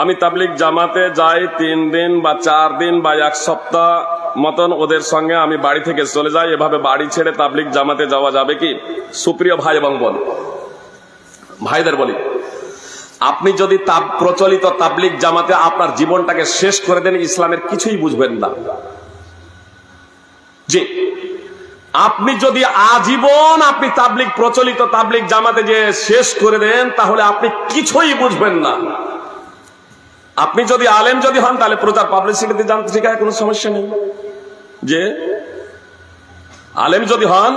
আমি তাবলিগ জামাতে যাই 3 দিন বা 4 দিন বা 1 সপ্তাহ মতন ওদের সঙ্গে আমি বাড়ি থেকে চলে যাই। এভাবে বাড়ি ছেড়ে তাবলিগ জামাতে যাওয়া যাবে কি? সুপ্রিয় ভাই এবং বোন, ভাইদের বলি, আপনি যদি প্রচলিত তাবলিগ জামাতে আপনার জীবনটাকে শেষ করে দেন, ইসলামের কিছুই বুঝবেন না। জি, আপনি যদি আজীবন আপনি তাবলিগ প্রচলিত তাবলিগ জামাতে যে শেষ করে দেন, তাহলে আপনি কিছুই বুঝবেন না। আপনি যদি আলেম যদি হন, তাহলে প্রচার পাবলিসিটিতে জানতে শিখায়, কোনো সমস্যা নেই। যে আলেম যদি হন,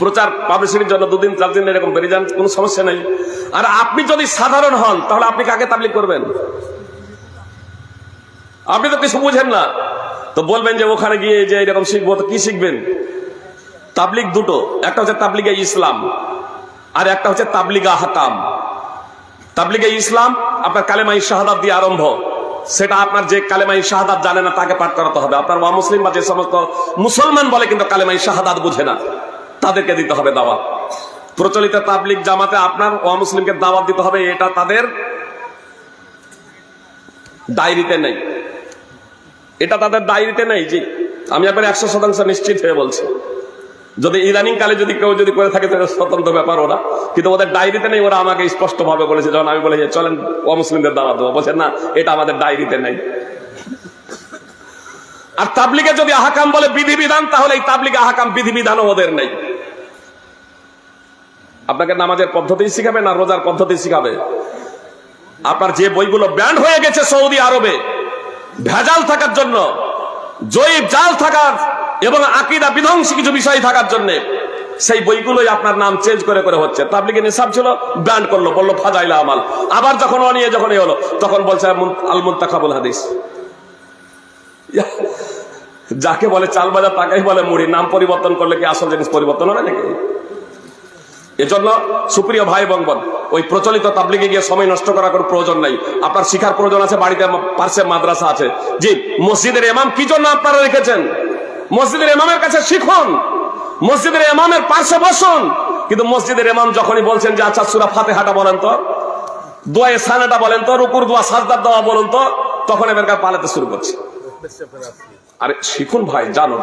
প্রচার পাবলিসিটির জন্য 2 দিন 4 দিন এরকম বেরিয়ে যান, কোনো সমস্যা নেই। আর আপনি যদি সাধারণ হন, তাহলে আপনি কাকে তাবলিগ করবেন? আপনি তো কিছু বুঝেন না, তো বলবেন যে ওখানে গিয়ে যে এরকম শিখবো। তো কি শিখবেন? তাবলিগ দুটো, একটা হচ্ছে তাবলিগে ইসলাম আর একটা হচ্ছে তাবলিগ আহকাম। তাবলিগে ইসলাম আপনার কালেমাই শাহাদাত দিয়ে আরম্ভ। সেটা আপনার যে কালেমাই শাহাদাত জানে না তাকে পাঠ করাতে হবে। আপনার মুসলিম বা যে সমস্ত মুসলমান বলে কিন্তু কালেমাই শাহাদাত বুঝে না, তাদেরকে দিতে হবে দাওয়াত। প্রচলিত তাবলিগ জামাতে আপনার মুসলিমকে দাওয়াত দিতে হবে, এটা তাদের ডায়েরিতে নেই। এটা তাদের ডায়েরিতে নেই। জি, আমি একবার 100% নিশ্চিত হয়ে বলছি। যদি ইদানিং কালে যদি কেউ যদি করে থাকে তাহলে স্বতন্ত্র ব্যাপার ওরা, কিন্তু ওদের ডায়েরিতে নেই। ওরা আমাকে স্পষ্ট ভাবে বলেছে, যখন আমি বলে চলেন অমুসলিমদের দাওয়াত দেবো, বলছেন না এটা আমাদের ডায়েরিতে নেই। আর তাবলিগে যদি আহকাম বলে বিধিবিধান, তাহলে এই তাবলিগে আহকাম বিধিবিধানও ওদের নেই। আপনাকে নামাজের পদ্ধতি শিখাবে না রোজার পদ্ধতি শিখাবে? আপনার যে বইগুলো ব্যান্ড হয়ে গেছে সৌদি আরবে ভেজাল থাকার জন্য, জয়ীব জাল থাকার এবং আকীদা বিধ্বংসী কিছু বিষয় থাকার জন্য, সেই বইগুলোই আপনার নাম চেঞ্জ করে করে হচ্ছে। তাবলিগে নিসাব ছিল, ব্যান্ড করলো, বললো ফাজাইলা আমাল। আবার যখন অনিয়ে যখন হলো, তখন বলছে আল মুনতাখাবুল হাদিস। যাকে বলে চাল বাজার তাকেই বলে মুড়ি। নাম পরিবর্তন করলে কি আসল জিনিস পরিবর্তন হবে নাকি? এজন্য সুপ্রিয় ভাই এবং বোন, ওই প্রচলিত তাবলিগে গিয়ে সময় নষ্ট করার কোনো প্রয়োজন নাই। আপনার শিখার প্রয়োজন আছে, বাড়িতে পার্শ্বে মাদ্রাসা আছে। জি, মসজিদের ইমাম কি জন্য আপনারা রেখেছেন? মসজিদের ইমামের কাছে শিখুন, মসজিদের ইমামের পাশে বসুন। কিন্তু মসজিদের ইমাম যখনই বলছেন যে আচ্ছা সূরা ফাতিহাটা বলেন তো, দোয়ায়ে সানাটা বলেন তো, রুকুর দোয়া সাজদার দোয়া বলুন তো, তখন এবার পালাতে শুরু করছে। আরে শিখুন ভাই, জানুন।